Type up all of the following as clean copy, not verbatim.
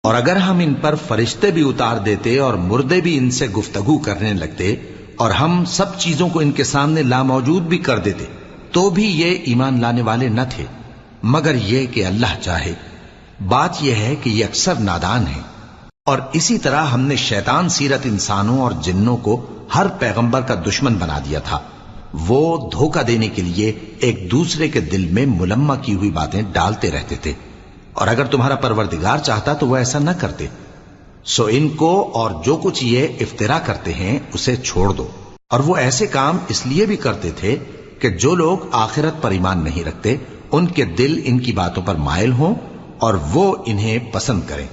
اور اگر ہم ان پر فرشتے بھی اتار دیتے اور مردے بھی ان سے گفتگو کرنے لگتے اور ہم سب چیزوں کو ان کے سامنے لاموجود بھی کر دیتے تو بھی یہ ایمان لانے والے نہ تھے، مگر یہ کہ اللہ چاہے۔ بات یہ ہے کہ یہ اکثر نادان ہیں۔ اور اسی طرح ہم نے شیطان سیرت انسانوں اور جنوں کو ہر پیغمبر کا دشمن بنا دیا تھا۔ وہ دھوکہ دینے کے لیے ایک دوسرے کے دل میں ملمہ کی ہوئی باتیں ڈالتے رہتے تھے، اور اگر تمہارا پروردگار چاہتا تو وہ ایسا نہ کرتے۔ سو ان کو اور جو کچھ یہ افطرا کرتے ہیں اسے چھوڑ دو۔ اور وہ ایسے کام اس لیے بھی کرتے تھے کہ جو لوگ آخرت پر ایمان نہیں رکھتے ان کے دل ان کی باتوں پر مائل ہوں اور وہ انہیں پسند کریں،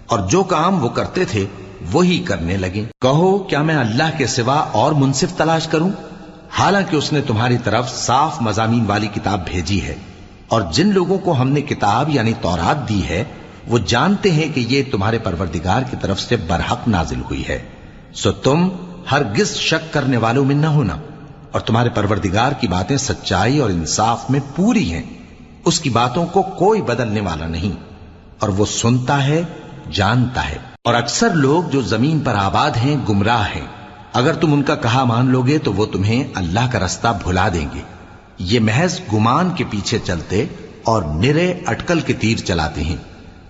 اور جو کام وہ کرتے تھے وہی کرنے لگیں۔ کہو کیا میں اللہ کے سوا اور منصف تلاش کروں، حالانکہ اس نے تمہاری طرف صاف مضامین والی کتاب بھیجی ہے، اور جن لوگوں کو ہم نے کتاب یعنی تورات دی ہے وہ جانتے ہیں کہ یہ تمہارے پروردگار کی طرف سے برحق نازل ہوئی ہے۔ سو تم ہرگز شک کرنے والوں میں نہ ہونا، اور تمہارے پروردگار کی باتیں سچائی اور انصاف میں پوری ہیں، اس کی باتوں کو کوئی بدلنے والا نہیں، اور وہ سنتا ہے جانتا ہے۔ اور اکثر لوگ جو زمین پر آباد ہیں گمراہ ہیں، اگر تم ان کا کہا مان لوگے تو وہ تمہیں اللہ کا رستہ بھلا دیں گے۔ یہ محض گمان کے پیچھے چلتے اور نرے اٹکل کے تیر چلاتے ہیں۔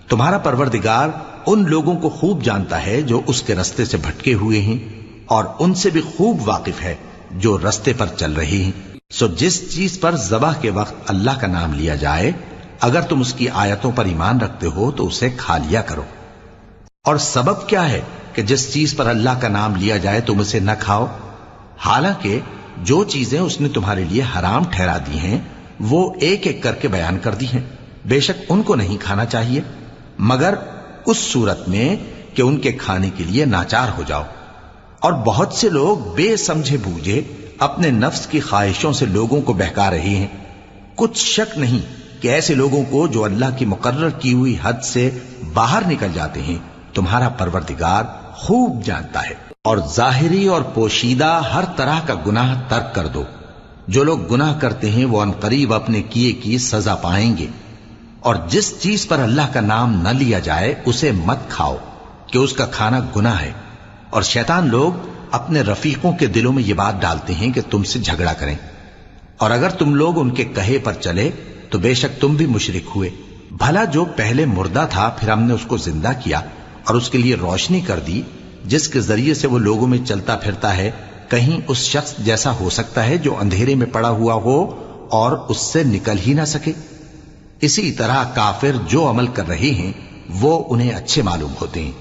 تمہارا پروردگار ان لوگوں کو خوب جانتا ہے جو اس کے رستے سے بھٹکے ہوئے ہیں، اور ان سے بھی خوب واقف ہے جو رستے پر چل رہے ہیں۔ سو جس چیز پر ذبح کے وقت اللہ کا نام لیا جائے اگر تم اس کی آیتوں پر ایمان رکھتے ہو تو اسے کھا لیا کرو۔ اور سبب کیا ہے کہ جس چیز پر اللہ کا نام لیا جائے تم اسے نہ کھاؤ، حالانکہ جو چیزیں اس نے تمہارے لیے حرام ٹھہرا دی ہیں وہ ایک ایک کر کے بیان کر دی ہیں۔ بے شک ان کو نہیں کھانا چاہیے مگر اس صورت میں کہ ان کے کھانے کے لیے ناچار ہو جاؤ۔ اور بہت سے لوگ بے سمجھے بوجھے اپنے نفس کی خواہشوں سے لوگوں کو بہکا رہے ہیں۔ کچھ شک نہیں کہ ایسے لوگوں کو جو اللہ کی مقرر کی ہوئی حد سے باہر نکل جاتے ہیں تمہارا پروردگار خوب جانتا ہے۔ اور ظاہری اور پوشیدہ ہر طرح کا گناہ ترک کر دو۔ جو لوگ گناہ کرتے ہیں وہ عنقریب اپنے کیے کی سزا پائیں گے۔ اور جس چیز پر اللہ کا نام نہ لیا جائے اسے مت کھاؤ کہ اس کا کھانا گناہ ہے۔ اور شیطان لوگ اپنے رفیقوں کے دلوں میں یہ بات ڈالتے ہیں کہ تم سے جھگڑا کریں، اور اگر تم لوگ ان کے کہے پر چلے تو بے شک تم بھی مشرک ہوئے۔ بھلا جو پہلے مردہ تھا پھر ہم نے اس کو زندہ کیا اور اس کے لیے روشنی کر دی جس کے ذریعے سے وہ لوگوں میں چلتا پھرتا ہے، کہیں اس شخص جیسا ہو سکتا ہے جو اندھیرے میں پڑا ہوا ہو اور اس سے نکل ہی نہ سکے؟ اسی طرح کافر جو عمل کر رہے ہیں وہ انہیں اچھے معلوم ہوتے ہیں۔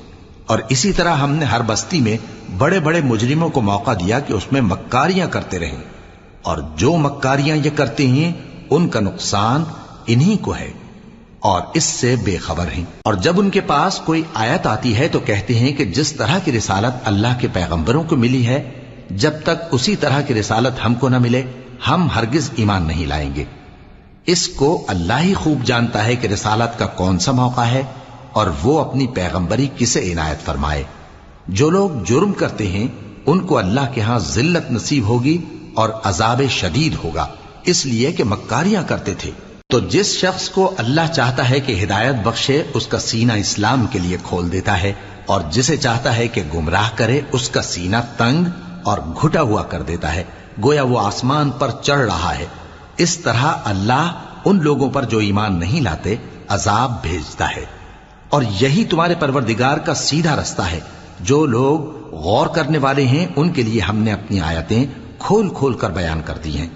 اور اسی طرح ہم نے ہر بستی میں بڑے بڑے مجرموں کو موقع دیا کہ اس میں مکاریاں کرتے رہیں، اور جو مکاریاں یہ کرتے ہیں ان کا نقصان انہی کو ہے اور اس سے بے خبر ہیں۔ اور جب ان کے پاس کوئی آیت آتی ہے تو کہتے ہیں کہ جس طرح کی رسالت اللہ کے پیغمبروں کو ملی ہے جب تک اسی طرح کی رسالت ہم کو نہ ملے ہم ہرگز ایمان نہیں لائیں گے۔ اس کو اللہ ہی خوب جانتا ہے کہ رسالت کا کون سا موقع ہے اور وہ اپنی پیغمبری کسے عنایت فرمائے۔ جو لوگ جرم کرتے ہیں ان کو اللہ کے ہاں ذلت نصیب ہوگی اور عذاب شدید ہوگا، اس لیے کہ مکاریاں کرتے تھے۔ تو جس شخص کو اللہ چاہتا ہے کہ ہدایت بخشے اس کا سینہ اسلام کے لیے کھول دیتا ہے، اور جسے چاہتا ہے کہ گمراہ کرے اس کا سینہ تنگ اور گھٹا ہوا کر دیتا ہے، گویا وہ آسمان پر چڑھ رہا ہے۔ اس طرح اللہ ان لوگوں پر جو ایمان نہیں لاتے عذاب بھیجتا ہے۔ اور یہی تمہارے پروردگار کا سیدھا رستہ ہے۔ جو لوگ غور کرنے والے ہیں ان کے لیے ہم نے اپنی آیتیں کھول کھول کر بیان کر دی ہیں۔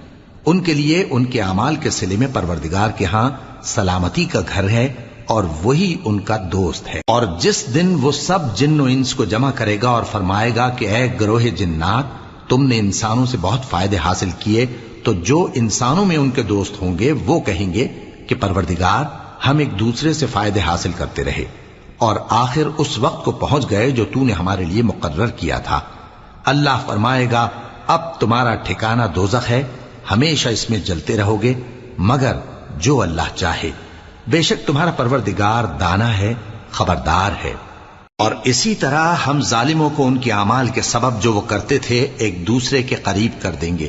ان کے لیے ان کے اعمال کے صلے میں پروردگار کے ہاں سلامتی کا گھر ہے اور وہی ان کا دوست ہے۔ اور جس دن وہ سب جن و انس کو جمع کرے گا اور فرمائے گا کہ اے گروہ جنات، تم نے انسانوں سے بہت فائدے حاصل کیے، تو جو انسانوں میں ان کے دوست ہوں گے وہ کہیں گے کہ پروردگار ہم ایک دوسرے سے فائدے حاصل کرتے رہے اور آخر اس وقت کو پہنچ گئے جو تو نے ہمارے لیے مقرر کیا تھا۔ اللہ فرمائے گا اب تمہارا ٹھکانہ دوزخ ہے، ہمیشہ اس میں جلتے رہو گے مگر جو اللہ چاہے۔ بے شک تمہارا پروردگار دانا ہے، خبردار ہے۔ اور اسی طرح ہم ظالموں کو ان کے اعمال کے سبب جو وہ کرتے تھے ایک دوسرے کے قریب کر دیں گے۔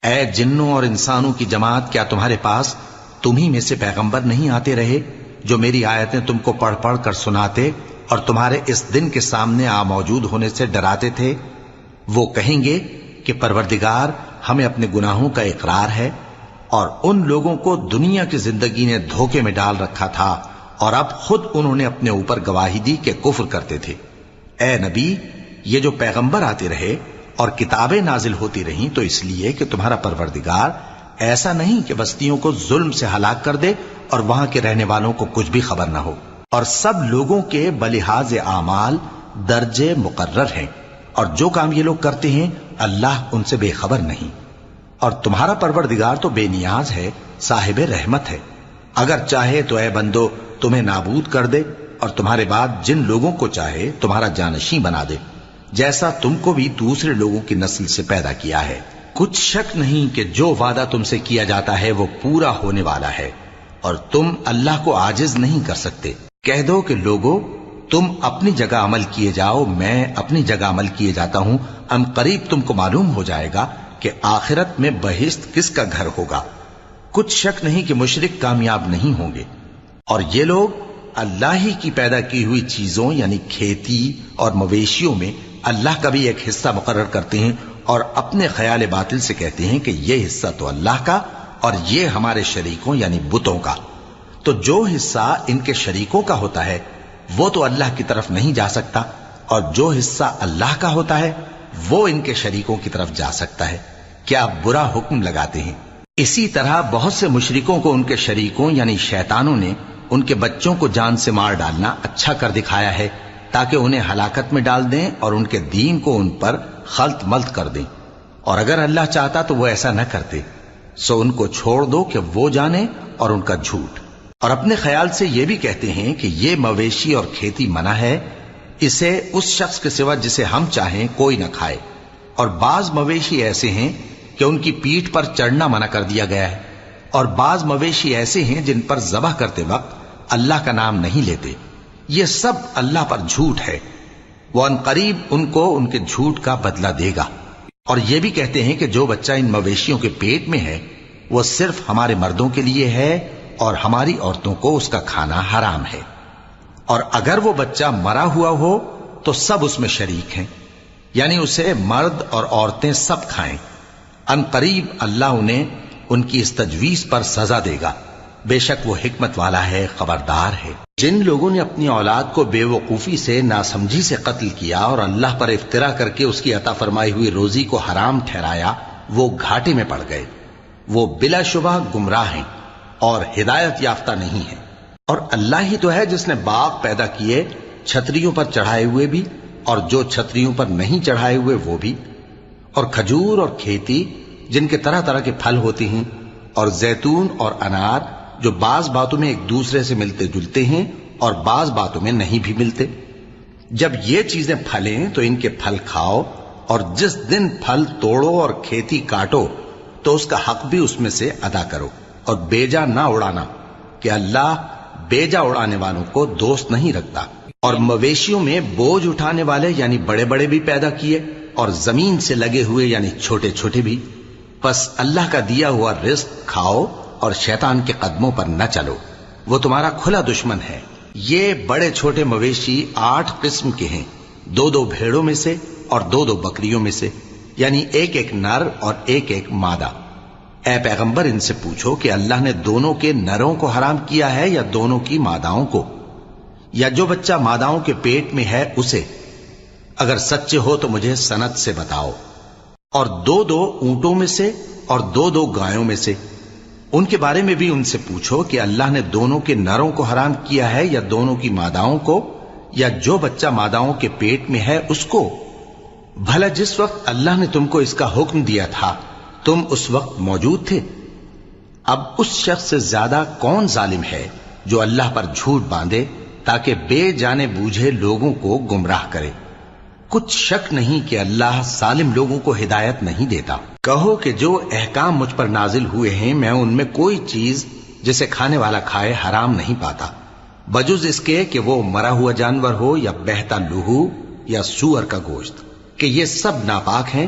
اے جنوں اور انسانوں کی جماعت، کیا تمہارے پاس تمہیں میں سے پیغمبر نہیں آتے رہے جو میری آیتیں تم کو پڑھ پڑھ کر سناتے اور تمہارے اس دن کے سامنے موجود ہونے سے ڈراتے تھے؟ وہ کہیں گے کہ پروردگار ہمیں اپنے گناہوں کا اقرار ہے، اور ان لوگوں کو دنیا کی زندگی نے دھوکے میں ڈال رکھا تھا اور اب خود انہوں نے اپنے اوپر گواہی دی کہ کفر کرتے تھے۔ اے نبی، یہ جو پیغمبر آتے رہے اور کتابیں نازل ہوتی رہیں تو اس لیے کہ تمہارا پروردگار ایسا نہیں کہ بستیوں کو ظلم سے ہلاک کر دے اور وہاں کے رہنے والوں کو کچھ بھی خبر نہ ہو، اور سب لوگوں کے بلحاظ اعمال درجے مقرر ہیں، اور جو کام یہ لوگ کرتے ہیں اللہ ان سے بے خبر نہیں۔ اور تمہارا پروردگار تو بے نیاز ہے، صاحب رحمت ہے، اگر چاہے تو اے بندو تمہیں نابود کر دے اور تمہارے بعد جن لوگوں کو چاہے تمہارا جانشین بنا دے، جیسا تم کو بھی دوسرے لوگوں کی نسل سے پیدا کیا ہے۔ کچھ شک نہیں کہ جو وعدہ تم سے کیا جاتا ہے وہ پورا ہونے والا ہے، اور تم اللہ کو عاجز نہیں کر سکتے۔ کہہ دو کہ لوگو تم اپنی جگہ عمل کیے جاؤ، میں اپنی جگہ عمل کیے جاتا ہوں، ان قریب تم کو معلوم ہو جائے گا کہ آخرت میں بہشت کس کا گھر ہوگا۔ کچھ شک نہیں کہ مشرک کامیاب نہیں ہوں گے، اور یہ لوگ اللہ ہی کی پیدا کی ہوئی چیزوں یعنی کھیتی اور مویشیوں میں اللہ کا بھی ایک حصہ مقرر کرتے ہیں، اور اپنے خیال باطل سے کہتے ہیں کہ یہ حصہ تو اللہ کا اور یہ ہمارے شریکوں یعنی بتوں کا۔ تو جو حصہ ان کے شریکوں کا ہوتا ہے وہ تو اللہ کی طرف نہیں جا سکتا، اور جو حصہ اللہ کا ہوتا ہے وہ ان کے شریکوں کی طرف جا سکتا ہے۔ کیا برا حکم لگاتے ہیں؟ اسی طرح بہت سے مشرکوں کو ان کے شریکوں یعنی شیطانوں نے ان کے بچوں کو جان سے مار ڈالنا اچھا کر دکھایا ہے، تاکہ انہیں ہلاکت میں ڈال دیں اور ان کے دین کو ان پر خلط ملط کر دیں، اور اگر اللہ چاہتا تو وہ ایسا نہ کرتے۔ سو ان کو چھوڑ دو کہ وہ جانے اور ان کا جھوٹ۔ اور اپنے خیال سے یہ بھی کہتے ہیں کہ یہ مویشی اور کھیتی منع ہے، اسے اس شخص کے سوا جسے ہم چاہیں کوئی نہ کھائے، اور بعض مویشی ایسے ہیں کہ ان کی پیٹھ پر چڑھنا منع کر دیا گیا ہے، اور بعض مویشی ایسے ہیں جن پر ذبح کرتے وقت اللہ کا نام نہیں لیتے۔ یہ سب اللہ پر جھوٹ ہے، وہ ان قریب ان کو ان کے جھوٹ کا بدلہ دے گا۔ اور یہ بھی کہتے ہیں کہ جو بچہ ان مویشیوں کے پیٹ میں ہے وہ صرف ہمارے مردوں کے لیے ہے اور ہماری عورتوں کو اس کا کھانا حرام ہے، اور اگر وہ بچہ مرا ہوا ہو تو سب اس میں شریک ہیں، یعنی اسے مرد اور عورتیں سب کھائیں۔ ان قریب اللہ انہیں ان کی اس تجویز پر سزا دے گا، بے شک وہ حکمت والا ہے، خبردار ہے۔ جن لوگوں نے اپنی اولاد کو بے وقوفی سے ناسمجھی سے قتل کیا اور اللہ پر افترا کر کے اس کی عطا فرمائی ہوئی روزی کو حرام ٹھہرایا، وہ گھاٹے میں پڑ گئے، وہ بلا شبہ گمراہ ہیں اور ہدایت یافتہ نہیں ہیں۔ اور اللہ ہی تو ہے جس نے باغ پیدا کیے، چھتریوں پر چڑھائے ہوئے بھی اور جو چھتریوں پر نہیں چڑھائے ہوئے وہ بھی، اور کھجور اور کھیتی جن کے طرح طرح کے پھل ہوتے ہیں، اور زیتون اور انار جو بعض باتوں میں ایک دوسرے سے ملتے جلتے ہیں اور بعض باتوں میں نہیں بھی ملتے۔ جب یہ چیزیں پھلیں تو ان کے پھل کھاؤ، اور جس دن پھل توڑو اور کھیتی کاٹو تو اس کا حق بھی اس میں سے ادا کرو، اور بیجا نہ اڑانا کہ اللہ بیجا اڑانے والوں کو دوست نہیں رکھتا۔ اور مویشیوں میں بوجھ اٹھانے والے یعنی بڑے بڑے بھی پیدا کیے، اور زمین سے لگے ہوئے یعنی چھوٹے چھوٹے بھی۔ پس اللہ کا دیا ہوا رزق کھاؤ اور شیطان کے قدموں پر نہ چلو، وہ تمہارا کھلا دشمن ہے۔ یہ بڑے چھوٹے مویشی 8 قسم کے ہیں، 2 بھیڑوں میں سے اور 2 بکریوں میں سے، یعنی ایک نر اور ایک مادہ۔ اے پیغمبر ان سے پوچھو کہ اللہ نے دونوں کے نروں کو حرام کیا ہے یا دونوں کی ماداؤں کو، یا جو بچہ ماداؤں کے پیٹ میں ہے اسے؟ اگر سچے ہو تو مجھے سند سے بتاؤ۔ اور 2 اونٹوں میں سے اور 2 گایوں میں سے، ان کے بارے میں بھی ان سے پوچھو کہ اللہ نے دونوں کے نروں کو حرام کیا ہے یا دونوں کی ماداؤں کو، یا جو بچہ ماداؤں کے پیٹ میں ہے اس کو؟ بھلا جس وقت اللہ نے تم کو اس کا حکم دیا تھا تم اس وقت موجود تھے؟ اب اس شخص سے زیادہ کون ظالم ہے جو اللہ پر جھوٹ باندھے تاکہ بے جانے بوجھے لوگوں کو گمراہ کرے۔ کچھ شک نہیں کہ اللہ ظالم لوگوں کو ہدایت نہیں دیتا۔ کہو کہ جو احکام مجھ پر نازل ہوئے ہیں میں ان میں کوئی چیز جسے کھانے والا کھائے حرام نہیں پاتا، بجز اس کے کہ وہ مرا ہوا جانور ہو یا بہتا لہو یا سور کا گوشت، کہ یہ سب ناپاک ہیں،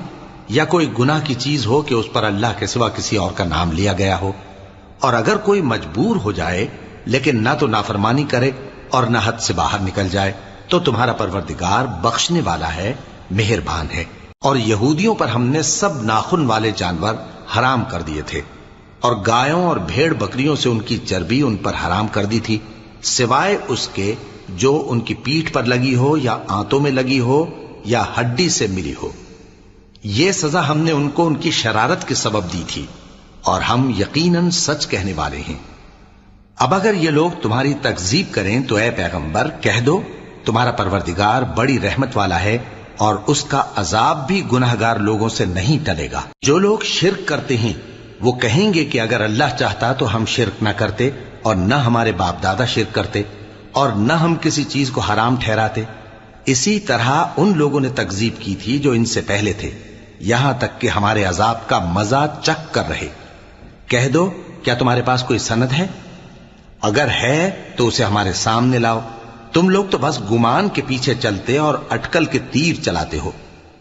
یا کوئی گناہ کی چیز ہو کہ اس پر اللہ کے سوا کسی اور کا نام لیا گیا ہو۔ اور اگر کوئی مجبور ہو جائے لیکن نہ تو نافرمانی کرے اور نہ حد سے باہر نکل جائے تو تمہارا پروردگار بخشنے والا ہے، مہربان ہے۔ اور یہودیوں پر ہم نے سب ناخن والے جانور حرام کر دیے تھے، اور گایوں اور بھیڑ بکریوں سے ان کی چربی ان پر حرام کر دی تھی، سوائے اس کے جو ان کی پیٹھ پر لگی ہو یا آنتوں میں لگی ہو یا ہڈی سے ملی ہو۔ یہ سزا ہم نے ان کو ان کی شرارت کے سبب دی تھی، اور ہم یقیناً سچ کہنے والے ہیں۔ اب اگر یہ لوگ تمہاری تکذیب کریں تو اے پیغمبر کہہ دو، تمہارا پروردگار بڑی رحمت والا ہے، اور اس کا عذاب بھی گناہگار لوگوں سے نہیں ٹلے گا۔ جو لوگ شرک کرتے ہیں وہ کہیں گے کہ اگر اللہ چاہتا تو ہم شرک نہ کرتے، اور نہ ہمارے باپ دادا شرک کرتے، اور نہ ہم کسی چیز کو حرام ٹھہراتے۔ اسی طرح ان لوگوں نے تکذیب کی تھی جو ان سے پہلے تھے، یہاں تک کہ ہمارے عذاب کا مزہ چکھ کر رہے۔ کہہ دو، کیا تمہارے پاس کوئی سند ہے؟ اگر ہے تو اسے ہمارے سامنے لاؤ۔ تم لوگ تو بس گمان کے پیچھے چلتے اور اٹکل کے تیر چلاتے ہو۔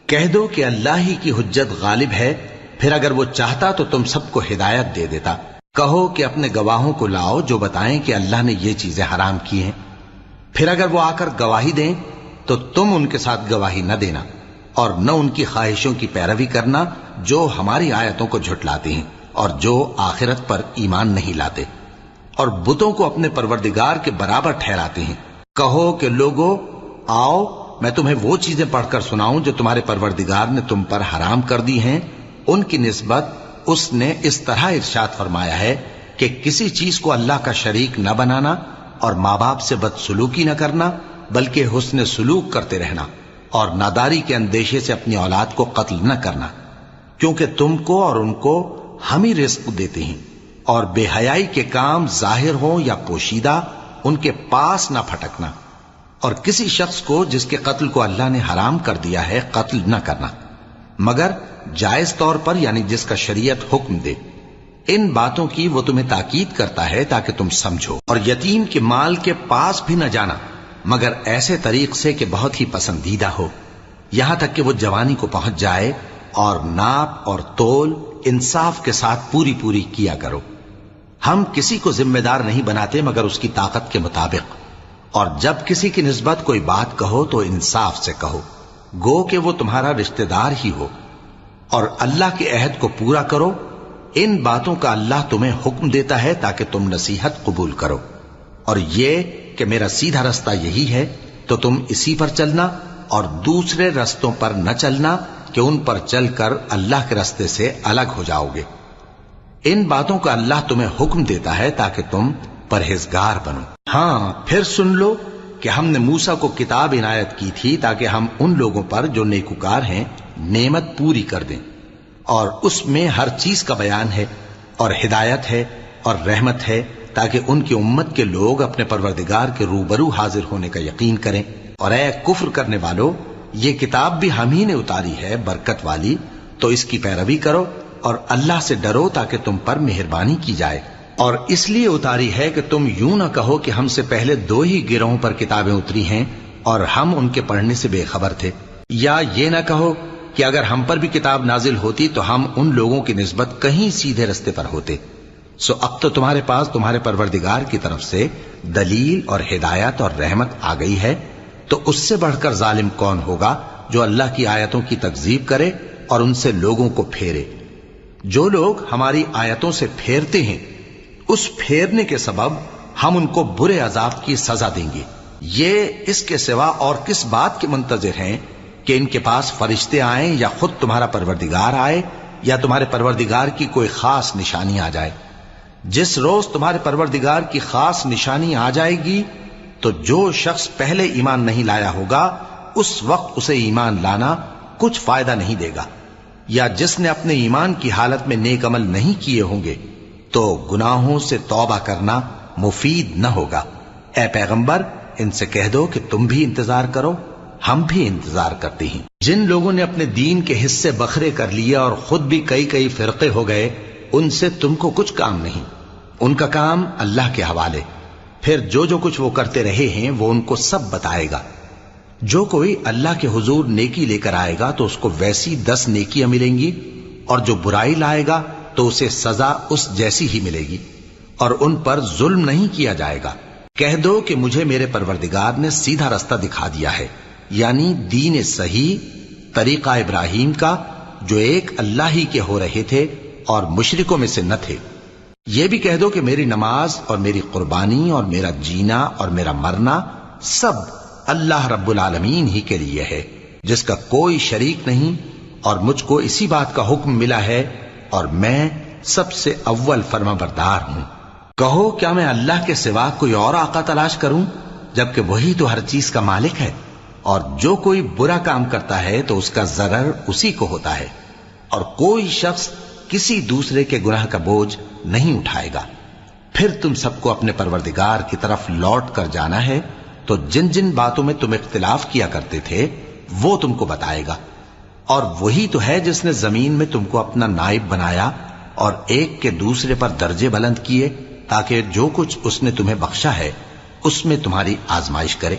کہہ دو کہ اللہ ہی کی حجت غالب ہے، پھر اگر وہ چاہتا تو تم سب کو ہدایت دے دیتا۔ کہو کہ اپنے گواہوں کو لاؤ جو بتائیں کہ اللہ نے یہ چیزیں حرام کی ہیں، پھر اگر وہ آ کر گواہی دیں تو تم ان کے ساتھ گواہی نہ دینا، اور نہ ان کی خواہشوں کی پیروی کرنا جو ہماری آیتوں کو جھٹلاتے ہیں اور جو آخرت پر ایمان نہیں لاتے، اور بتوں کو اپنے پروردگار کے برابر ٹھہراتے ہیں۔ کہو کہ لوگو آؤ، میں تمہیں وہ چیزیں پڑھ کر سناؤں جو تمہارے پروردگار نے تم پر حرام کر دی ہیں۔ ان کی نسبت اس نے اس طرح ارشاد فرمایا ہے کہ کسی چیز کو اللہ کا شریک نہ بنانا، اور ماں باپ سے بدسلوکی نہ کرنا، بلکہ حسن سلوک کرتے رہنا، اور ناداری کے اندیشے سے اپنی اولاد کو قتل نہ کرنا، کیونکہ تم کو اور ان کو ہم ہی رزق دیتے ہیں۔ اور بے حیائی کے کام ظاہر ہوں یا پوشیدہ ان کے پاس نہ پھٹکنا، اور کسی شخص کو جس کے قتل کو اللہ نے حرام کر دیا ہے قتل نہ کرنا، مگر جائز طور پر، یعنی جس کا شریعت حکم دے۔ ان باتوں کی وہ تمہیں تاکید کرتا ہے تاکہ تم سمجھو۔ اور یتیم کے مال کے پاس بھی نہ جانا مگر ایسے طریق سے کہ بہت ہی پسندیدہ ہو، یہاں تک کہ وہ جوانی کو پہنچ جائے، اور ناپ اور تول انصاف کے ساتھ پوری پوری کیا کرو۔ ہم کسی کو ذمہ دار نہیں بناتے مگر اس کی طاقت کے مطابق، اور جب کسی کی نسبت کوئی بات کہو تو انصاف سے کہو، گو کہ وہ تمہارا رشتہ دار ہی ہو، اور اللہ کے عہد کو پورا کرو۔ ان باتوں کا اللہ تمہیں حکم دیتا ہے تاکہ تم نصیحت قبول کرو، اور یہ کہ میرا سیدھا رستہ یہی ہے تو تم اسی پر چلنا، اور دوسرے رستوں پر نہ چلنا کہ ان پر چل کر اللہ کے رستے سے الگ ہو جاؤ گے۔ ان باتوں کا اللہ تمہیں حکم دیتا ہے تاکہ تم پرہیزگار بنو۔ ہاں، پھر سن لو کہ ہم نے موسیٰ کو کتاب عنایت کی تھی تاکہ ہم ان لوگوں پر جو نیکوکار ہیں نعمت پوری کر دیں، اور اس میں ہر چیز کا بیان ہے، اور ہدایت ہے اور رحمت ہے، تاکہ ان کی امت کے لوگ اپنے پروردگار کے روبرو حاضر ہونے کا یقین کریں۔ اور اے کفر کرنے والو، یہ کتاب بھی ہم ہی نے اتاری ہے برکت والی، تو اس کی پیروی کرو اور اللہ سے ڈرو تاکہ تم پر مہربانی کی جائے۔ اور اس لیے اتاری ہے کہ تم یوں نہ کہو کہ ہم سے پہلے 2 ہی گروہوں پر کتابیں اتری ہیں اور ہم ان کے پڑھنے سے بے خبر تھے، یا یہ نہ کہو کہ اگر ہم پر بھی کتاب نازل ہوتی تو ہم ان لوگوں کی نسبت کہیں سیدھے رستے پر ہوتے۔ سو اب تو تمہارے پاس تمہارے پروردگار کی طرف سے دلیل اور ہدایت اور رحمت آ گئی ہے، تو اس سے بڑھ کر ظالم کون ہوگا جو اللہ کی آیتوں کی تکذیب کرے اور ان سے لوگوں کو پھیرے۔ جو لوگ ہماری آیتوں سے پھیرتے ہیں اس پھیرنے کے سبب ہم ان کو برے عذاب کی سزا دیں گے۔ یہ اس کے سوا اور کس بات کے منتظر ہیں کہ ان کے پاس فرشتے آئیں یا خود تمہارا پروردگار آئے یا تمہارے پروردگار کی کوئی خاص نشانی آ جائے۔ جس روز تمہارے پروردگار کی خاص نشانی آ جائے گی تو جو شخص پہلے ایمان نہیں لایا ہوگا اس وقت اسے ایمان لانا کچھ فائدہ نہیں دے گا، یا جس نے اپنے ایمان کی حالت میں نیک عمل نہیں کیے ہوں گے تو گناہوں سے توبہ کرنا مفید نہ ہوگا۔ اے پیغمبر، ان سے کہہ دو کہ تم بھی انتظار کرو، ہم بھی انتظار کرتے ہیں۔ جن لوگوں نے اپنے دین کے حصے بکھرے کر لیے اور خود بھی کئی فرقے ہو گئے، ان سے تم کو کچھ کام نہیں، ان کا کام اللہ کے حوالے۔ پھر جو کچھ وہ کرتے رہے ہیں وہ ان کو سب بتائے گا۔ جو کوئی اللہ کے حضور نیکی لے کر آئے گا تو اس کو ویسی 10 نیکیاں ملیں گی، اور جو برائی لائے گا تو اسے سزا اس جیسی ہی ملے گی، اور ان پر ظلم نہیں کیا جائے گا۔ کہہ دو کہ مجھے میرے پروردگار نے سیدھا رستہ دکھا دیا ہے، یعنی دین صحیح، طریقہ ابراہیم کا، جو ایک اللہ ہی کے ہو رہے تھے اور مشرکوں میں سے نہ تھے۔ یہ بھی کہہ دو کہ میری نماز اور میری قربانی اور میرا جینا اور میرا مرنا سب اللہ رب العالمین ہی کے لیے ہے، جس کا کوئی شریک نہیں، اور مجھ کو اسی بات کا حکم ملا ہے اور میں سب سے اول فرما بردار ہوں۔ کہو کیا میں اللہ کے سوا کوئی اور آقا تلاش کروں، جبکہ وہی تو ہر چیز کا مالک ہے، اور جو کوئی برا کام کرتا ہے تو اس کا ضرر اسی کو ہوتا ہے، اور کوئی شخص کسی دوسرے کے گناہ کا بوجھ نہیں اٹھائے گا۔ پھر تم سب کو اپنے پروردگار کی طرف لوٹ کر جانا ہے، تو جن جن باتوں میں تم اختلاف کیا کرتے تھے وہ تم کو بتائے گا، اور وہی تو ہے جس نے زمین میں تم کو اپنا نائب بنایا اور ایک کے دوسرے پر درجے بلند کیے، تاکہ جو کچھ اس نے تمہیں بخشا ہے اس میں تمہاری آزمائش کرے۔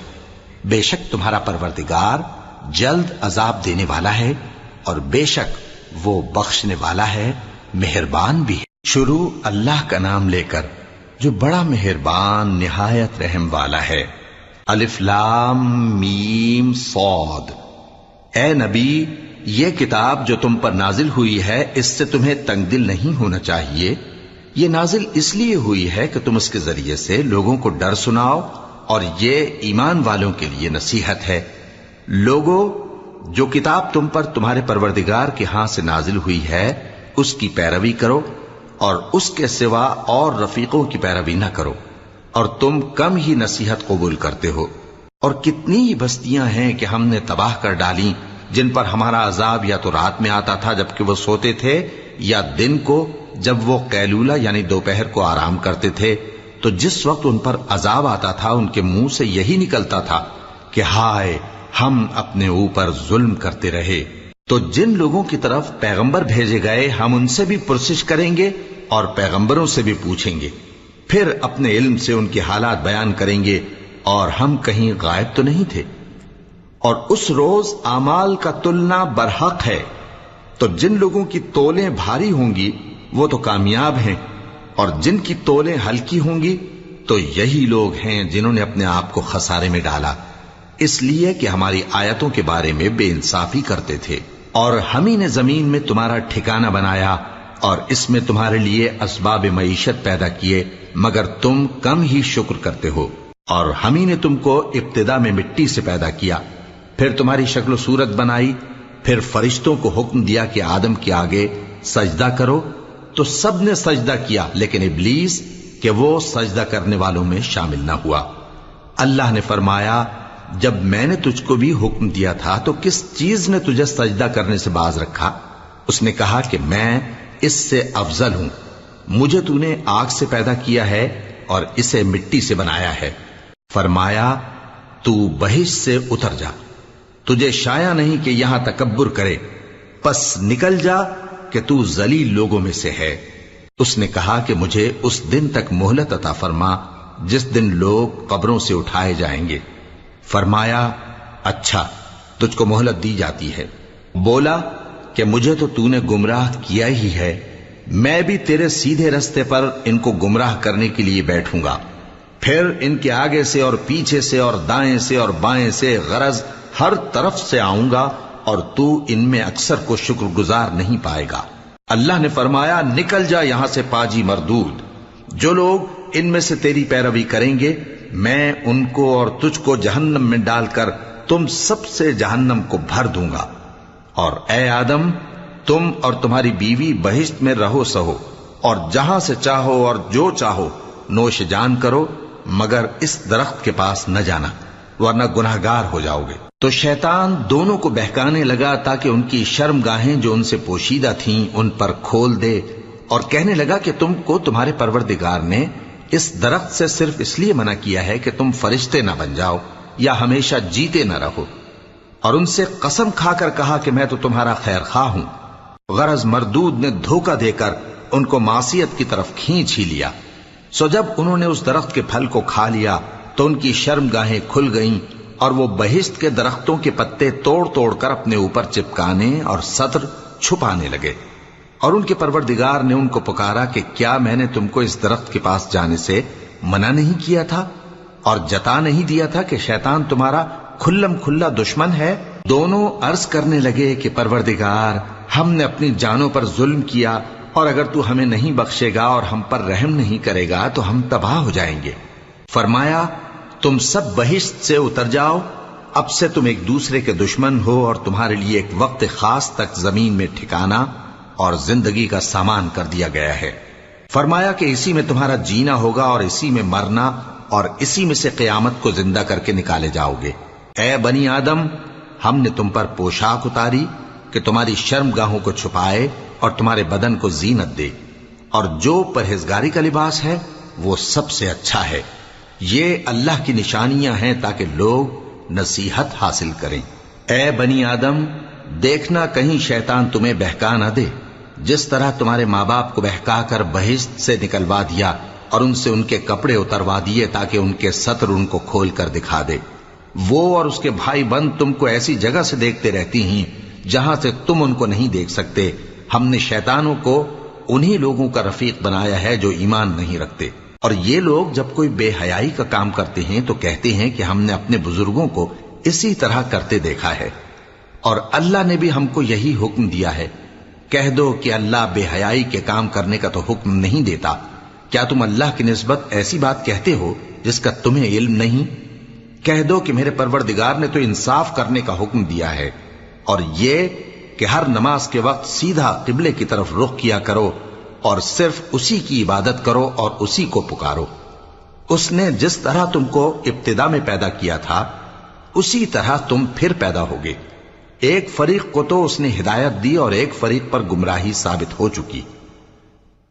بے شک تمہارا پروردگار جلد عذاب دینے والا ہے، اور بے شک وہ بخشنے والا ہے، مہربان بھی ہے۔ شروع اللہ کا نام لے کر جو بڑا مہربان نہایت رحم والا ہے۔ الف لام میم صاد۔ اے نبی، یہ کتاب جو تم پر نازل ہوئی ہے اس سے تمہیں تنگ دل نہیں ہونا چاہیے۔ یہ نازل اس لیے ہوئی ہے کہ تم اس کے ذریعے سے لوگوں کو ڈر سناؤ، اور یہ ایمان والوں کے لیے نصیحت ہے۔ لوگو، جو کتاب تم پر تمہارے پروردگار کے ہاں سے نازل ہوئی ہے اس کی پیروی کرو، اور اس کے سوا اور رفیقوں کی پیروی نہ کرو، اور تم کم ہی نصیحت قبول کرتے ہو۔ اور کتنی ہی بستیاں ہیں کہ ہم نے تباہ کر ڈالی، جن پر ہمارا عذاب یا تو رات میں آتا تھا جبکہ وہ سوتے تھے، یا دن کو جب وہ قیلولہ یعنی دوپہر کو آرام کرتے تھے، تو جس وقت ان پر عذاب آتا تھا ان کے منہ سے یہی نکلتا تھا کہ ہائے، ہم اپنے اوپر ظلم کرتے رہے۔ تو جن لوگوں کی طرف پیغمبر بھیجے گئے ہم ان سے بھی پرسش کریں گے اور پیغمبروں سے بھی پوچھیں گے، پھر اپنے علم سے ان کے حالات بیان کریں گے، اور ہم کہیں غائب تو نہیں تھے۔ اور اس روز اعمال کا تلنا برحق ہے، تو جن لوگوں کی تولیں بھاری ہوں گی وہ تو کامیاب ہیں، اور جن کی تولیں ہلکی ہوں گی تو یہی لوگ ہیں جنہوں نے اپنے آپ کو خسارے میں ڈالا، اس لیے کہ ہماری آیتوں کے بارے میں بے انصافی کرتے تھے۔ اور ہم ہی نے زمین میں تمہارا ٹھکانہ بنایا، اور اس میں تمہارے لیے اسباب معیشت پیدا کیے، مگر تم کم ہی شکر کرتے ہو۔ اور ہم ہی نے تم کو ابتدا میں مٹی سے پیدا کیا، پھر تمہاری شکل و صورت بنائی، پھر فرشتوں کو حکم دیا کہ آدم کے آگے سجدہ کرو، تو سب نے سجدہ کیا، لیکن ابلیس کہ وہ سجدہ کرنے والوں میں شامل نہ ہوا۔ اللہ نے فرمایا، جب میں نے تجھ کو بھی حکم دیا تھا تو کس چیز نے تجھے سجدہ کرنے سے باز رکھا؟ اس نے کہا کہ میں اس سے افضل ہوں، مجھے تو نے آگ سے پیدا کیا ہے اور اسے مٹی سے بنایا ہے۔ فرمایا، تو بہشت سے اتر جا، تجھے شایع نہیں کہ یہاں تکبر کرے، پس نکل جا کہ تو ذلیل لوگوں میں سے ہے۔ اس نے کہا کہ مجھے اس دن تک مہلت عطا فرما جس دن لوگ قبروں سے اٹھائے جائیں گے۔ فرمایا، اچھا، تجھ کو مہلت دی جاتی ہے۔ بولا کہ مجھے تو نے گمراہ کیا ہی ہے، میں بھی تیرے سیدھے رستے پر ان کو گمراہ کرنے کے لیے بیٹھوں گا، پھر ان کے آگے سے اور پیچھے سے اور دائیں سے اور بائیں سے، غرض ہر طرف سے آؤں گا، اور تو ان میں اکثر کو شکر گزار نہیں پائے گا۔ اللہ نے فرمایا، نکل جا یہاں سے پاجی مردود، جو لوگ ان میں سے تیری پیروی کریں گے میں ان کو اور تجھ کو جہنم میں ڈال کر تم سب سے جہنم کو بھر دوں گا۔ اور اے آدم، تم اور تمہاری بیوی بہشت میں رہو سہو، اور جہاں سے چاہو اور جو چاہو نوش جان کرو، مگر اس درخت کے پاس نہ جانا، ورنہ گناہگار ہو جاؤ گے۔ تو شیطان دونوں کو بہکانے لگا تاکہ ان کی شرم گاہیں جو ان سے پوشیدہ تھیں ان پر کھول دے، اور کہنے لگا کہ تم کو تمہارے پروردگار نے اس درخت سے صرف اس لیے منع کیا ہے کہ تم فرشتے نہ بن جاؤ یا ہمیشہ جیتے نہ رہو۔ اور ان سے قسم کھا کر کہا کہ میں تو تمہارا خیر خواہ ہوں۔ غرض مردود نے دھوکہ دے کر ان کو معصیت کی طرف کھینچ ہی لیا۔ سو جب انہوں نے اس درخت کے پھل کو کھا لیا تو ان کی شرم گاہیں کھل گئیں، اور وہ بہشت کے درختوں کے پتے توڑ توڑ کر اپنے اوپر چپکانے اور سطر چھپانے لگے۔ اور ان کے پروردگار نے ان کو پکارا کہ کیا میں نے تم کو اس درخت کے پاس جانے سے منع نہیں کیا تھا؟ اور جتا نہیں دیا تھا کہ شیطان تمہارا کھلم کھلا دشمن ہے؟ دونوں عرض کرنے لگے کہ پروردگار، ہم نے اپنی جانوں پر ظلم کیا، اور اگر تو ہمیں نہیں بخشے گا اور ہم پر رحم نہیں کرے گا تو ہم تباہ ہو جائیں گے۔ فرمایا تم سب بہشت سے اتر جاؤ، اب سے تم ایک دوسرے کے دشمن ہو، اور تمہارے لیے ایک وقت خاص تک زمین میں ٹھکانا اور زندگی کا سامان کر دیا گیا ہے۔ فرمایا کہ اسی میں تمہارا جینا ہوگا اور اسی میں مرنا، اور اسی میں سے قیامت کو زندہ کر کے نکالے جاؤ گے۔ اے بنی آدم، ہم نے تم پر پوشاک اتاری کہ تمہاری شرم گاہوں کو چھپائے اور تمہارے بدن کو زینت دے، اور جو پرہیزگاری کا لباس ہے وہ سب سے اچھا ہے۔ یہ اللہ کی نشانیاں ہیں تاکہ لوگ نصیحت حاصل کریں۔ اے بنی آدم، دیکھنا کہیں شیطان تمہیں بہکا نہ دے، جس طرح تمہارے ماں باپ کو بہکا کر بہشت سے نکلوا دیا اور ان سے ان کے کپڑے اتروا دیے تاکہ ان کے ستر ان کو کھول کر دکھا دے۔ وہ اور اس کے بھائی بند تم کو ایسی جگہ سے دیکھتے رہتی ہیں جہاں سے تم ان کو نہیں دیکھ سکتے۔ ہم نے شیطانوں کو انہی لوگوں کا رفیق بنایا ہے جو ایمان نہیں رکھتے۔ اور یہ لوگ جب کوئی بے حیائی کا کام کرتے ہیں تو کہتے ہیں کہ ہم نے اپنے بزرگوں کو اسی طرح کرتے دیکھا ہے، اور اللہ نے بھی ہم کو یہی حکم دیا ہے۔ کہہ دو کہ اللہ بے حیائی کے کام کرنے کا تو حکم نہیں دیتا۔ کیا تم اللہ کی نسبت ایسی بات کہتے ہو جس کا تمہیں علم نہیں؟ کہہ دو کہ میرے پروردگار نے تو انصاف کرنے کا حکم دیا ہے، اور یہ کہ ہر نماز کے وقت سیدھا قبلے کی طرف رخ کیا کرو اور صرف اسی کی عبادت کرو اور اسی کو پکارو۔ اس نے جس طرح تم کو ابتدا میں پیدا کیا تھا اسی طرح تم پھر پیدا ہوگے۔ ایک فریق کو تو اس نے ہدایت دی اور ایک فریق پر گمراہی ثابت ہو چکی۔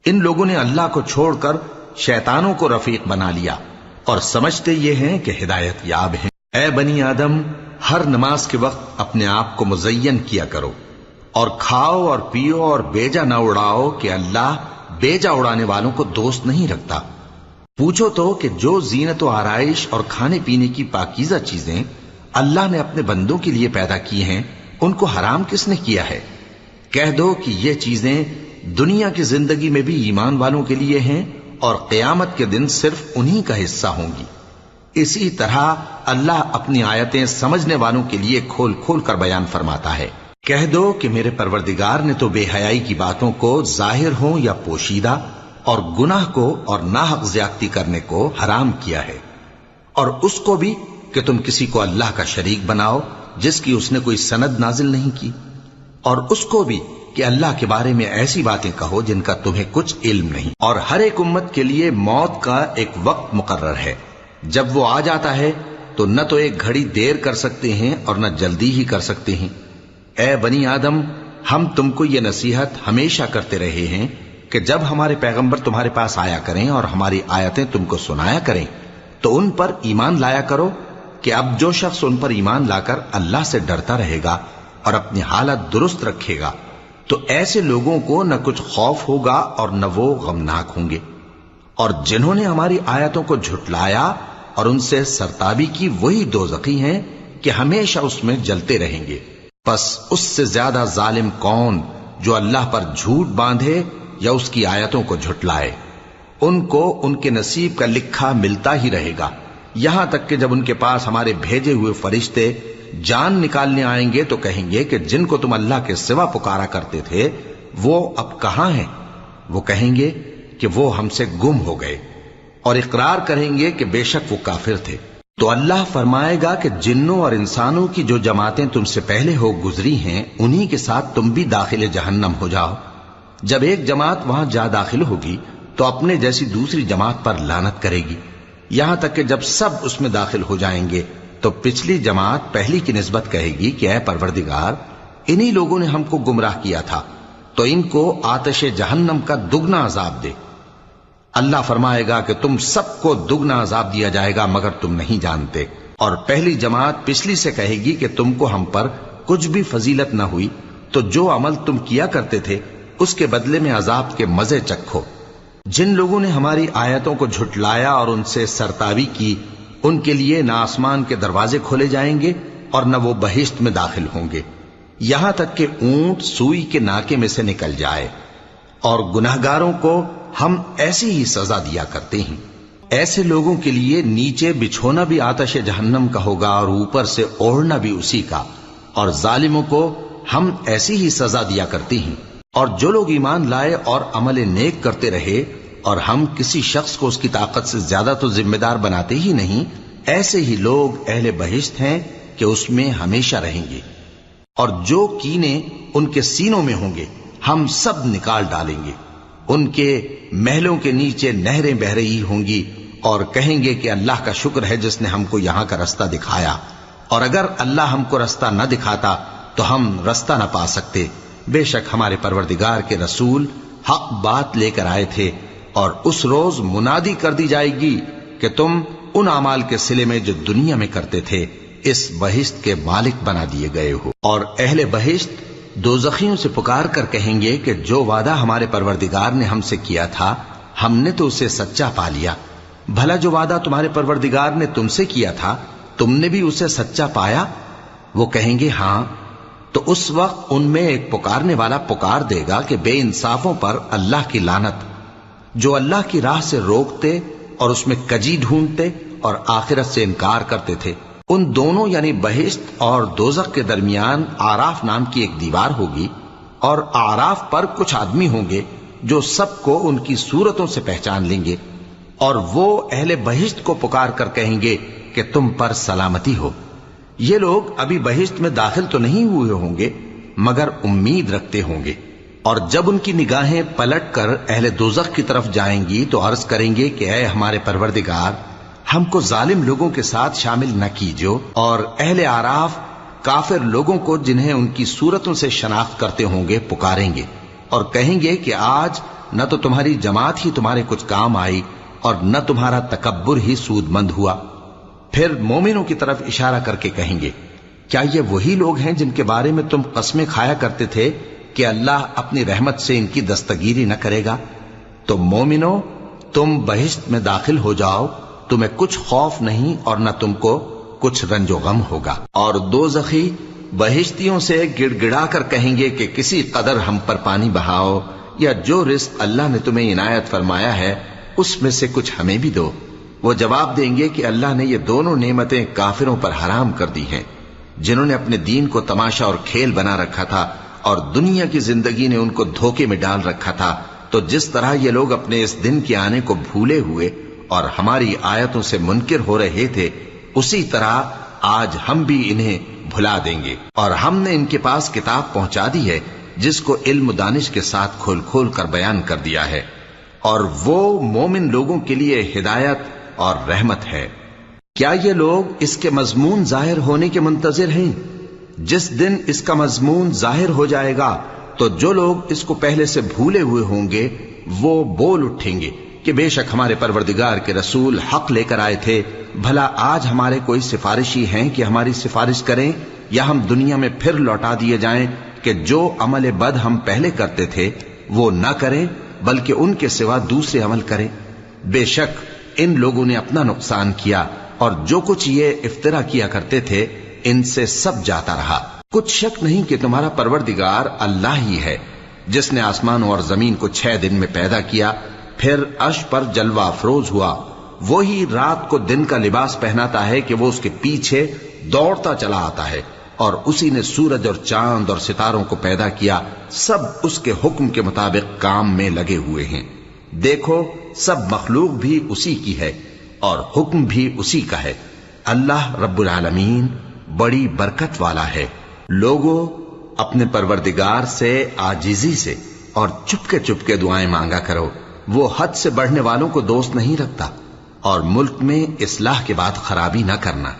ان لوگوں نے اللہ کو چھوڑ کر شیطانوں کو رفیق بنا لیا اور سمجھتے یہ ہیں کہ ہدایت یاب ہیں۔ اے بنی آدم، ہر نماز کے وقت اپنے آپ کو مزین کیا کرو، اور کھاؤ اور پیو اور بیجا نہ اڑاؤ کہ اللہ بیجا اڑانے والوں کو دوست نہیں رکھتا۔ پوچھو تو کہ جو زینت و آرائش اور کھانے پینے کی پاکیزہ چیزیں اللہ نے اپنے بندوں کے لیے پیدا کی ہیں ان کو حرام کس نے کیا ہے؟ کہہ دو کہ یہ چیزیں دنیا کی زندگی میں بھی ایمان والوں کے لیے ہیں اور قیامت کے دن صرف انہی کا حصہ ہوں گی۔ اسی طرح اللہ اپنی آیتیں سمجھنے والوں کے لیے کھول کھول کر بیان فرماتا ہے۔ کہہ دو کہ میرے پروردگار نے تو بے حیائی کی باتوں کو ظاہر ہوں یا پوشیدہ، اور گناہ کو اور ناحق زیادتی کرنے کو حرام کیا ہے، اور اس کو بھی کہ تم کسی کو اللہ کا شریک بناؤ جس کی اس نے کوئی سند نازل نہیں کی، اور اس کو بھی کہ اللہ کے بارے میں ایسی باتیں کہو جن کا تمہیں کچھ علم نہیں۔ اور ہر ایک امت کے لیے موت کا ایک وقت مقرر ہے، جب وہ آ جاتا ہے تو نہ تو ایک گھڑی دیر کر سکتے ہیں اور نہ جلدی ہی کر سکتے ہیں۔ اے بنی آدم، ہم تم کو یہ نصیحت ہمیشہ کرتے رہے ہیں کہ جب ہمارے پیغمبر تمہارے پاس آیا کریں اور ہماری آیتیں تم کو سنایا کریں تو ان پر ایمان لایا کرو، کہ اب جو شخص ان پر ایمان لا کر اللہ سے ڈرتا رہے گا اور اپنی حالت درست رکھے گا تو ایسے لوگوں کو نہ کچھ خوف ہوگا اور نہ وہ غمناک ہوں گے۔ اور جنہوں نے ہماری آیتوں کو جھٹلایا اور ان سے سرتابی کی وہی دوزخی ہیں کہ ہمیشہ اس میں جلتے رہیں گے۔ پس اس سے زیادہ ظالم کون جو اللہ پر جھوٹ باندھے یا اس کی آیتوں کو جھٹلائے؟ ان کو ان کے نصیب کا لکھا ملتا ہی رہے گا، یہاں تک کہ جب ان کے پاس ہمارے بھیجے ہوئے فرشتے جان نکالنے آئیں گے تو کہیں گے کہ جن کو تم اللہ کے سوا پکارا کرتے تھے وہ اب کہاں ہیں؟ وہ کہیں گے کہ وہ ہم سے گم ہو گئے، اور اقرار کریں گے کہ بے شک وہ کافر تھے۔ تو اللہ فرمائے گا کہ جنوں اور انسانوں کی جو جماعتیں تم سے پہلے ہو گزری ہیں انہی کے ساتھ تم بھی داخل جہنم ہو جاؤ۔ جب ایک جماعت وہاں جا داخل ہوگی تو اپنے جیسی دوسری جماعت پر لعنت کرے گی، یہاں تک کہ جب سب اس میں داخل ہو جائیں گے تو پچھلی جماعت پہلی کی نسبت کہے گی کہ اے پروردگار، انہی لوگوں نے ہم کو گمراہ کیا تھا، تو ان کو آتش جہنم کا دگنا عذاب دے۔ اللہ فرمائے گا کہ تم سب کو دگنا عذاب دیا جائے گا مگر تم نہیں جانتے۔ اور پہلی جماعت پچھلی سے کہے گی کہ تم کو ہم پر کچھ بھی فضیلت نہ ہوئی، تو جو عمل تم کیا کرتے تھے اس کے بدلے میں عذاب کے مزے چکھو۔ جن لوگوں نے ہماری آیتوں کو جھٹلایا اور ان سے سرتابی کی ان کے لیے نہ آسمان کے دروازے کھولے جائیں گے اور نہ وہ بہشت میں داخل ہوں گے، یہاں تک کہ اونٹ سوئی کے ناکے میں سے نکل جائے، اور گناہگاروں کو ہم ایسی ہی سزا دیا کرتے ہیں۔ ایسے لوگوں کے لیے نیچے بچھونا بھی آتش جہنم کا ہوگا اور اوپر سے اوڑھنا بھی اسی کا، اور ظالموں کو ہم ایسی ہی سزا دیا کرتی ہیں۔ اور جو لوگ ایمان لائے اور عمل نیک کرتے رہے اور ہم کسی شخص کو اس کی طاقت سے زیادہ تو ذمہ دار بناتے ہی نہیں، ایسے ہی لوگ اہل بہشت ہیں کہ اس میں ہمیشہ رہیں گے۔ اور جو کینے ان کے سینوں میں ہوں گے ہم سب نکال ڈالیں گے، ان کے محلوں کے نیچے نہریں بہہ رہی ہوں گی، اور کہیں گے کہ اللہ کا شکر ہے جس نے ہم کو یہاں کا رستہ دکھایا، اور اگر اللہ ہم کو رستہ نہ دکھاتا تو ہم رستہ نہ پا سکتے۔ بے شک ہمارے پروردگار کے رسول حق بات لے کر آئے تھے، اور اس روز منادی کر دی جائے گی کہ تم ان اعمال کے صلے میں جو دنیا میں کرتے تھے اس بہشت کے مالک بنا دیے گئے ہو۔ اور اہل بہشت دوزخیوں سے پکار کر کہیں گے کہ جو وعدہ ہمارے پروردگار نے ہم سے کیا تھا ہم نے تو اسے سچا پا لیا، بھلا جو وعدہ تمہارے پروردگار نے تم سے کیا تھا تم نے بھی اسے سچا پایا؟ وہ کہیں گے ہاں۔ تو اس وقت ان میں ایک پکارنے والا پکار دے گا کہ بے انصافوں پر اللہ کی لعنت، جو اللہ کی راہ سے روکتے اور اس میں کجی ڈھونڈتے اور آخرت سے انکار کرتے تھے۔ ان دونوں یعنی بہشت اور دوزخ کے درمیان آراف نام کی ایک دیوار ہوگی، اور آراف پر کچھ آدمی ہوں گے جو سب کو ان کی صورتوں سے پہچان لیں گے، اور وہ اہل بہشت کو پکار کر کہیں گے کہ تم پر سلامتی ہو۔ یہ لوگ ابھی بہشت میں داخل تو نہیں ہوئے ہوں گے مگر امید رکھتے ہوں گے، اور جب ان کی نگاہیں پلٹ کر اہل دوزخ کی طرف جائیں گی تو عرض کریں گے کہ اے ہمارے پروردگار، ہم کو ظالم لوگوں کے ساتھ شامل نہ کیجو۔ اور اہل آراف کافر لوگوں کو جنہیں ان کی صورتوں سے شناخت کرتے ہوں گے پکاریں گے اور کہیں گے کہ آج نہ تو تمہاری جماعت ہی تمہارے کچھ کام آئی اور نہ تمہارا تکبر ہی سود مند ہوا۔ پھر مومنوں کی طرف اشارہ کر کے کہیں گے کیا یہ وہی لوگ ہیں جن کے بارے میں تم قسمیں کھایا کرتے تھے کہ اللہ اپنی رحمت سے ان کی دستگیری نہ کرے گا؟ تو مومنو، تم بہشت میں داخل ہو جاؤ، تمہیں کچھ خوف نہیں اور نہ تم کو کچھ رنج و غم ہوگا۔ اور دوزخی بہشتیوں سے گڑ گڑا کر کہیں گے کہ کسی قدر ہم پر پانی بہاؤ، یا جو رزق اللہ نے تمہیں عنایت فرمایا ہے اس میں سے کچھ ہمیں بھی دو۔ وہ جواب دیں گے کہ اللہ نے یہ دونوں نعمتیں کافروں پر حرام کر دی ہیں، جنہوں نے اپنے دین کو تماشا اور کھیل بنا رکھا تھا اور دنیا کی زندگی نے ان کو دھوکے میں ڈال رکھا تھا۔ تو جس طرح یہ لوگ اپنے اس دن کے آنے کو بھولے ہوئے اور ہماری آیتوں سے منکر ہو رہے تھے، اسی طرح آج ہم بھی انہیں بھلا دیں گے۔ اور ہم نے ان کے پاس کتاب پہنچا دی ہے جس کو علم و دانش کے ساتھ کھول کھول کر بیان کر دیا ہے، اور وہ مومن لوگوں کے لیے ہدایت اور رحمت ہے۔ کیا یہ لوگ اس کے مضمون ظاہر ہونے کے منتظر ہیں؟ جس دن اس کا مضمون ظاہر ہو جائے گا تو جو لوگ اس کو پہلے سے بھولے ہوئے ہوں گے وہ بول اٹھیں گے کہ بے شک ہمارے پروردگار کے رسول حق لے کر آئے تھے، بھلا آج ہمارے کوئی سفارشی ہیں کہ ہماری سفارش کریں، یا ہم دنیا میں پھر لوٹا دیے جائیں کہ جو عمل بد ہم پہلے کرتے تھے وہ نہ کریں بلکہ ان کے سوا دوسرے عمل کریں۔ بے شک ان لوگوں نے اپنا نقصان کیا، اور جو کچھ یہ افترا کیا کرتے تھے ان سے سب جاتا رہا۔ کچھ شک نہیں کہ تمہارا پروردگار اللہ ہی ہے جس نے آسمانوں اور زمین کو 6 دن میں پیدا کیا، پھر عرش پر جلوہ افروز ہوا۔ وہی رات کو دن کا لباس پہناتا ہے کہ وہ اس کے پیچھے دوڑتا چلا آتا ہے، اور اسی نے سورج اور چاند اور ستاروں کو پیدا کیا، سب اس کے حکم کے مطابق کام میں لگے ہوئے ہیں۔ دیکھو سب مخلوق بھی اسی کی ہے اور حکم بھی اسی کا ہے۔ اللہ رب العالمین بڑی برکت والا ہے۔ لوگوں، اپنے پروردگار سے عاجزی سے اور چپکے دعائیں مانگا کرو، وہ حد سے بڑھنے والوں کو دوست نہیں رکھتا، اور ملک میں اصلاح کے بعد خرابی نہ کرنا،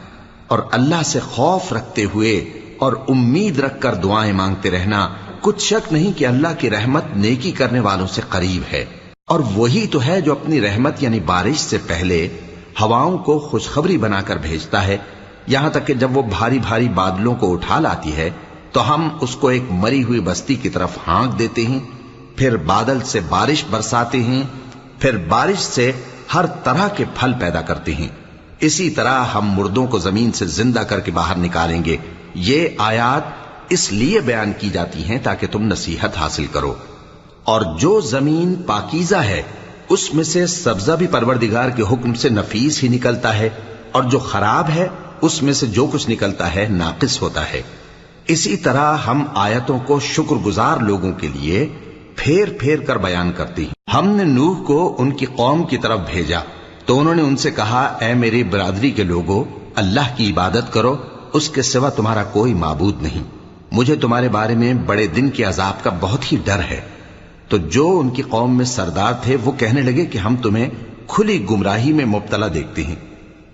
اور اللہ سے خوف رکھتے ہوئے اور امید رکھ کر دعائیں مانگتے رہنا۔ کچھ شک نہیں کہ اللہ کی رحمت نیکی کرنے والوں سے قریب ہے، اور وہی تو ہے جو اپنی رحمت یعنی بارش سے پہلے ہواؤں کو خوشخبری بنا کر بھیجتا ہے، یہاں تک کہ جب وہ بھاری بھاری بادلوں کو اٹھا لاتی ہے تو ہم اس کو ایک مری ہوئی بستی کی طرف ہانک دیتے ہیں، پھر بادل سے بارش برساتے ہیں، پھر بارش سے ہر طرح کے پھل پیدا کرتے ہیں۔ اسی طرح ہم مردوں کو زمین سے زندہ کر کے باہر نکالیں گے۔ یہ آیات اس لیے بیان کی جاتی ہیں تاکہ تم نصیحت حاصل کرو۔ اور جو زمین پاکیزہ ہے اس میں سے سبزہ بھی پروردگار کے حکم سے نفیس ہی نکلتا ہے، اور جو خراب ہے اس میں سے جو کچھ نکلتا ہے ناقص ہوتا ہے۔ اسی طرح ہم آیتوں کو شکر گزار لوگوں کے لیے پھیر پھیر کر بیان کرتی ہیں۔ ہم نے نوح کو ان کی قوم کی طرف بھیجا تو انہوں نے ان سے کہا، اے میری برادری کے لوگو، اللہ کی عبادت کرو، اس کے سوا تمہارا کوئی معبود نہیں۔ مجھے تمہارے بارے میں بڑے دن کے عذاب کا بہت ہی ڈر ہے۔ تو جو ان کی قوم میں سردار تھے وہ کہنے لگے کہ ہم تمہیں کھلی گمراہی میں مبتلا دیکھتے ہیں۔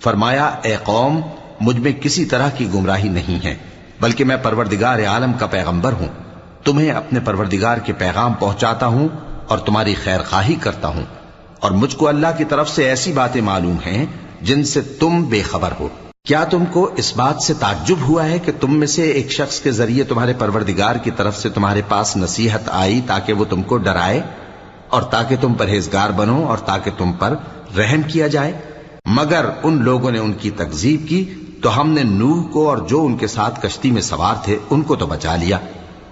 فرمایا، اے قوم، مجھ میں کسی طرح کی گمراہی نہیں ہے، بلکہ میں پروردگار عالم کا پیغمبر ہوں۔ تمہیں اپنے پروردگار کے پیغام پہنچاتا ہوں اور تمہاری خیر خواہی کرتا ہوں، اور مجھ کو اللہ کی طرف سے ایسی باتیں معلوم ہیں جن سے تم بے خبر ہو۔ کیا تم کو اس بات سے تعجب ہوا ہے کہ تم میں سے ایک شخص کے ذریعے تمہارے پروردگار کی طرف سے تمہارے پاس نصیحت آئی تاکہ وہ تم کو ڈرائے اور تاکہ تم پرہیزگار بنو اور تاکہ تم پر رحم کیا جائے؟ مگر ان لوگوں نے ان کی تکذیب کی تو ہم نے نوح کو اور جو ان کے ساتھ کشتی میں سوار تھے ان کو تو بچا لیا،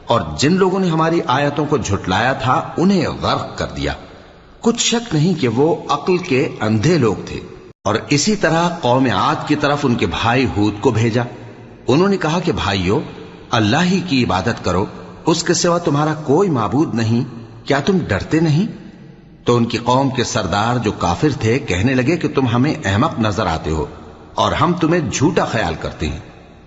اور جن لوگوں نے ہماری آیتوں کو جھٹلایا تھا انہیں غرق کر دیا۔ کچھ شک نہیں کہ وہ عقل کے اندھے لوگ تھے۔ اور اسی طرح قوم عاد کی طرف ان کے بھائی ہود کو بھیجا۔ انہوں نے کہا کہ بھائیو، اللہ ہی کی عبادت کرو، اس کے سوا تمہارا کوئی معبود نہیں، کیا تم ڈرتے نہیں؟ تو ان کی قوم کے سردار جو کافر تھے کہنے لگے کہ تم ہمیں احمق نظر آتے ہو اور ہم تمہیں جھوٹا خیال کرتے ہیں۔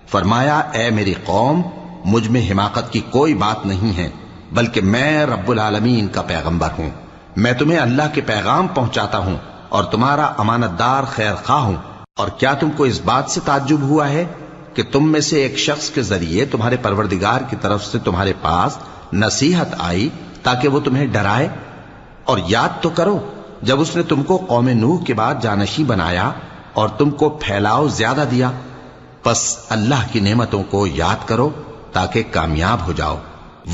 فرمایا، اے میری قوم، مجھ میں حماقت کی کوئی بات نہیں ہے، بلکہ میں رب العالمین کا پیغمبر ہوں۔ میں تمہیں اللہ کے پیغام پہنچاتا ہوں اور تمہارا امانت دار خیر خواہ ہوں۔ اور کیا تم کو اس بات سے تعجب ہوا ہے کہ تم میں سے ایک شخص کے ذریعے تمہارے پروردگار کی طرف سے تمہارے پاس نصیحت آئی تاکہ وہ تمہیں ڈرائے؟ اور یاد تو کرو جب اس نے تم کو قوم نوح کے بعد جانشین بنایا اور تم کو پھیلاؤ زیادہ دیا۔ پس اللہ کی نعمتوں کو یاد کرو تاکہ کامیاب ہو جاؤ۔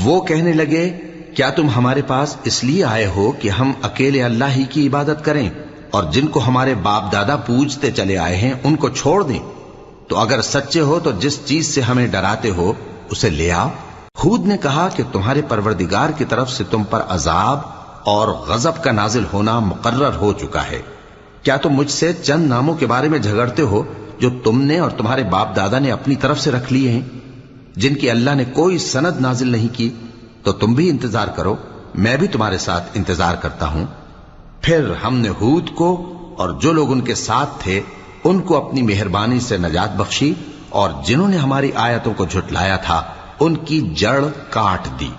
وہ کہنے لگے، کیا تم ہمارے پاس اس لیے آئے ہو کہ ہم اکیلے اللہ ہی کی عبادت کریں اور جن کو ہمارے باپ دادا پوجتے چلے آئے ہیں ان کو چھوڑ دیں؟ تو اگر سچے ہو تو جس چیز سے ہمیں ڈراتے ہو اسے لے آؤ۔ ہود نے کہا کہ تمہارے پروردگار کی طرف سے تم پر عذاب اور غضب کا نازل ہونا مقرر ہو چکا ہے۔ کیا تم مجھ سے چند ناموں کے بارے میں جھگڑتے ہو جو تم نے اور تمہارے باپ دادا نے اپنی طرف سے رکھ لیے ہیں، جن کی اللہ نے کوئی سند نازل نہیں کی؟ تو تم بھی انتظار کرو، میں بھی تمہارے ساتھ انتظار کرتا ہوں۔ پھر ہم نے ہود کو اور جو لوگ ان کے ساتھ تھے ان کو اپنی مہربانی سے نجات بخشی، اور جنہوں نے ہماری آیتوں کو جھٹلایا تھا ان کی جڑ کاٹ دی،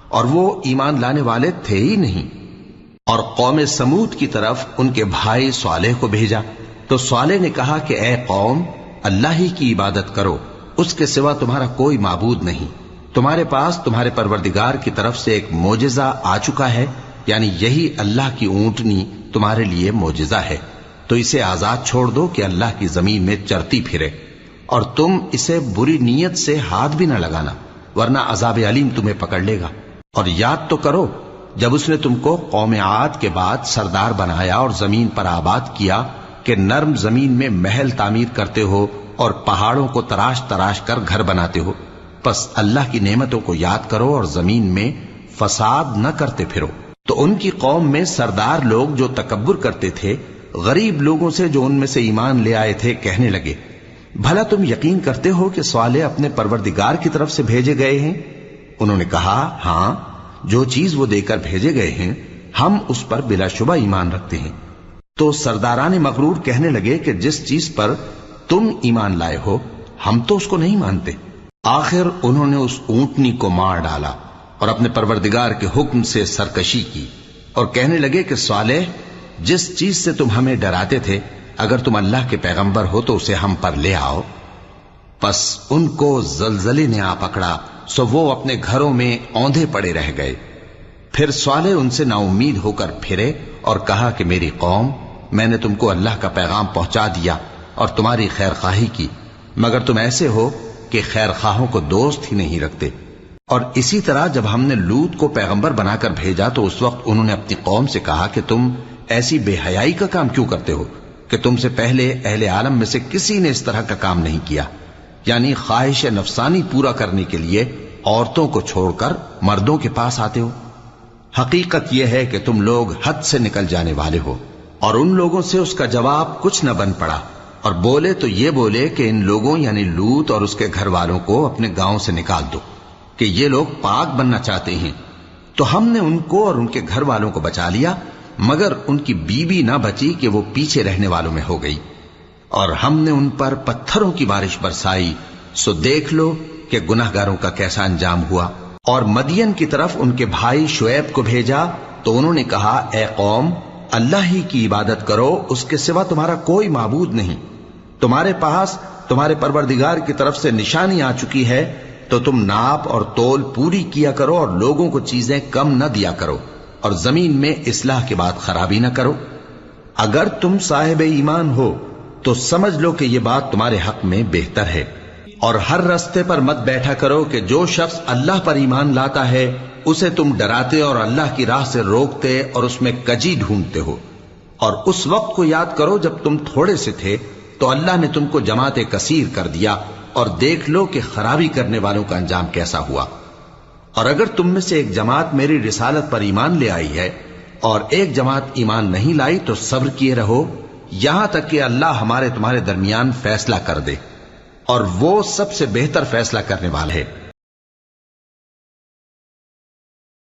اور وہ ایمان لانے والے تھے ہی نہیں۔ اور قوم سمود کی طرف ان کے بھائی صالح کو بھیجا تو صالح نے کہا کہ اے قوم، اللہ ہی کی عبادت کرو، اس کے سوا تمہارا کوئی معبود نہیں۔ تمہارے پاس تمہارے پروردگار کی طرف سے ایک معجزہ آ چکا ہے، یعنی یہی اللہ کی اونٹنی تمہارے لیے معجزہ ہے، تو اسے آزاد چھوڑ دو کہ اللہ کی زمین میں چرتی پھرے، اور تم اسے بری نیت سے ہاتھ بھی نہ لگانا، ورنہ عذاب علیم تمہیں پکڑ لے گا۔ اور یاد تو کرو جب اس نے تم کو قوم عاد کے بعد سردار بنایا اور زمین پر آباد کیا کہ نرم زمین میں محل تعمیر کرتے ہو اور پہاڑوں کو تراش تراش کر گھر بناتے ہو۔ پس اللہ کی نعمتوں کو یاد کرو اور زمین میں فساد نہ کرتے پھرو۔ تو ان کی قوم میں سردار لوگ جو تکبر کرتے تھے غریب لوگوں سے جو ان میں سے ایمان لے آئے تھے کہنے لگے، بھلا تم یقین کرتے ہو کہ صالح اپنے پروردگار کی طرف سے بھیجے گئے ہیں؟ انہوں نے کہا، ہاں، جو چیز وہ دے کر بھیجے گئے ہیں ہم اس پر بلا شبہ ایمان رکھتے ہیں۔ تو سرداران مغرور کہنے لگے کہ جس چیز پر تم ایمان لائے ہو ہم تو اس کو نہیں مانتے۔ آخر انہوں نے اس اونٹنی کو مار ڈالا اور اپنے پروردگار کے حکم سے سرکشی کی، اور کہنے لگے کہ صالح، جس چیز سے تم ہمیں ڈراتے تھے اگر تم اللہ کے پیغمبر ہو تو اسے ہم پر لے آؤ۔ پس ان کو زلزلے نے آ پکڑا، سو وہ اپنے گھروں میں اوندھے پڑے رہ گئے۔ پھر صالح ان سے نا امید ہو کر پھرے اور کہا کہ میری قوم، میں نے تم کو اللہ کا پیغام پہنچا دیا اور تمہاری خیر خواہی کی، مگر تم ایسے ہو کہ خیر خواہوں کو دوست ہی نہیں رکھتے۔ اور اسی طرح جب ہم نے لوط کو پیغمبر بنا کر بھیجا تو اس وقت انہوں نے اپنی قوم سے کہا کہ تم ایسی بے حیائی کا کام کیوں کرتے ہو کہ تم سے پہلے اہل عالم میں سے کسی نے اس طرح کا کام نہیں کیا، یعنی خواہش نفسانی پورا کرنے کے لیے عورتوں کو چھوڑ کر مردوں کے پاس آتے ہو۔ حقیقت یہ ہے کہ تم لوگ حد سے نکل جانے والے ہو۔ اور ان لوگوں سے اس کا جواب کچھ نہ بن پڑا، اور بولے تو یہ بولے کہ ان لوگوں یعنی لوط اور اس کے گھر والوں کو اپنے گاؤں سے نکال دو کہ یہ لوگ پاک بننا چاہتے ہیں۔ تو ہم نے ان کو اور ان کے گھر والوں کو بچا لیا، مگر ان کی بیوی نہ بچی کہ وہ پیچھے رہنے والوں میں ہو گئی، اور ہم نے ان پر پتھروں کی بارش برسائی، سو دیکھ لو کہ گناہگاروں کا کیسا انجام ہوا۔ اور مدین کی طرف ان کے بھائی شعیب کو بھیجا تو انہوں نے کہا، اے قوم، اللہ ہی کی عبادت کرو، اس کے سوا تمہارا کوئی معبود نہیں۔ تمہارے پاس تمہارے پروردگار کی طرف سے نشانی آ چکی ہے، تو تم ناپ اور تول پوری کیا کرو اور لوگوں کو چیزیں کم نہ دیا کرو، اور زمین میں اصلاح کے بعد خرابی نہ کرو۔ اگر تم صاحب ایمان ہو تو سمجھ لو کہ یہ بات تمہارے حق میں بہتر ہے، اور ہر رستے پر مت بیٹھا کرو کہ جو شخص اللہ پر ایمان لاتا ہے اسے تم ڈراتے اور اللہ کی راہ سے روکتے اور اس میں کجی ڈھونڈتے ہو۔ اور اس وقت کو یاد کرو جب تم تھوڑے سے تھے تو اللہ نے تم کو جماعت کثیر کر دیا، اور دیکھ لو کہ خرابی کرنے والوں کا انجام کیسا ہوا۔ اور اگر تم میں سے ایک جماعت میری رسالت پر ایمان لے آئی ہے اور ایک جماعت ایمان نہیں لائی تو صبر کیے رہو یہاں تک کہ اللہ ہمارے تمہارے درمیان فیصلہ کر دے، اور وہ سب سے بہتر فیصلہ کرنے والا ہے۔